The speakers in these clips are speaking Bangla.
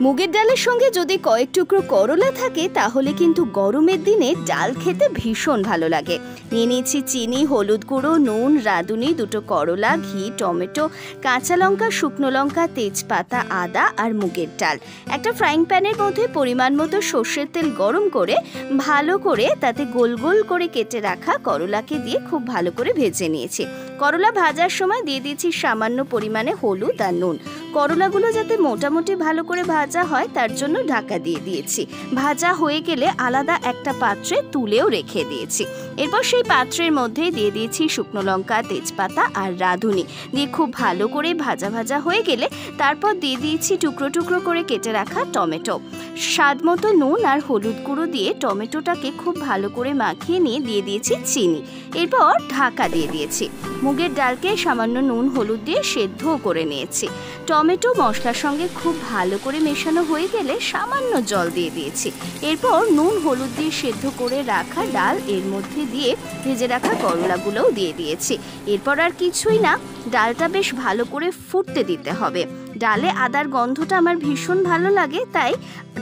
মুগের ডালের সঙ্গে যদি কয়েক টুকরো করলা থাকে তাহলে কিন্তু গরমের দিনে ডাল খেতে ভীষণ ভালো লাগে। নিয়ে নিয়েছি চিনি, হলুদ গুঁড়ো, নুন, রাঁধুনি, দুটো করলা, ঘি, টমেটো, কাঁচা লঙ্কা, শুকনো লঙ্কা, তেজপাতা, আদা আর মুগের ডাল। একটা ফ্রাইং প্যানের মধ্যে পরিমাণ মতো সর্ষের তেল গরম করে ভালো করে তাতে গোল গোল করে কেটে রাখা করলাকে দিয়ে খুব ভালো করে ভেজে নিয়েছি। করলা ভাজার সময় দিয়ে দিয়েছি সামান্য পরিমাণে হলুদ আর নুন। করলাগুলো যাতে মোটামুটি ভালো করে ভাজা হয় তার জন্য ঢাকা দিয়ে দিয়েছি। ভাজা হয়ে গেলে আলাদা একটা পাত্রে তুলেও রেখে দিয়েছি। এরপর সেই পাত্রের মধ্যে দিয়ে দিয়েছি শুকনো লঙ্কা, তেজপাতা আর রাঁধুনি দিয়ে খুব ভালো করে ভাজা ভাজা হয়ে গেলে তারপর দিয়ে দিয়েছি টুকরো টুকরো করে কেটে রাখা টমেটো। স্বাদ মতো নুন আর হলুদ গুঁড়ো দিয়ে টমেটোটাকে খুব ভালো করে মাখিয়ে নিয়ে দিয়ে দিয়েছি চিনি। এরপর ঢাকা দিয়ে দিয়েছি। মুগের ডালকে সামান্য নুন হলুদ দিয়ে সেদ্ধও করে নিয়েছি। টমেটো মশলার সঙ্গে খুব ভালো করে মেশানো হয়ে গেলে সামান্য জল দিয়ে দিয়েছি। এরপর নুন হলুদ দিয়ে সেদ্ধ করে রাখা ডাল এর মধ্যে দিয়ে ভেজে রাখা করলাগুলোও দিয়ে দিয়েছি। এরপর আর কিছুই না, ডালটা বেশ ভালো করে ফুটতে দিতে হবে। ডালে আদার গন্ধটা আমার ভীষণ ভালো লাগে, তাই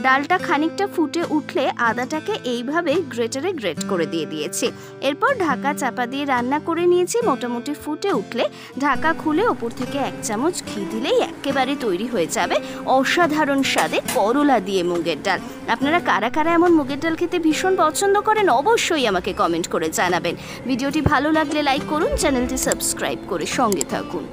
ডালটা খানিকটা ফুটে উঠলে আদাটাকে এইভাবে গ্রেটারে গ্রেট করে দিয়ে দিয়েছি। এরপর ঢাকা চাপা দিয়ে রান্না করে নিয়েছি। মোটামুটি ফুটে উঠলে ঢাকা খুলে ওপর থেকে 1 চামচ ঘি দিলেই একেবারে তৈরি হয়ে যাবে অসাধারণ স্বাদে করলা দিয়ে মুগের ডাল। আপনারা কারা কারা এমন মুগের ডাল খেতে ভীষণ পছন্দ করেন অবশ্যই আমাকে কমেন্ট করে জানাবেন। ভিডিওটি ভালো লাগলে লাইক করুন, চ্যানেলটি সাবস্ক্রাইব করে সঙ্গে থাকুন।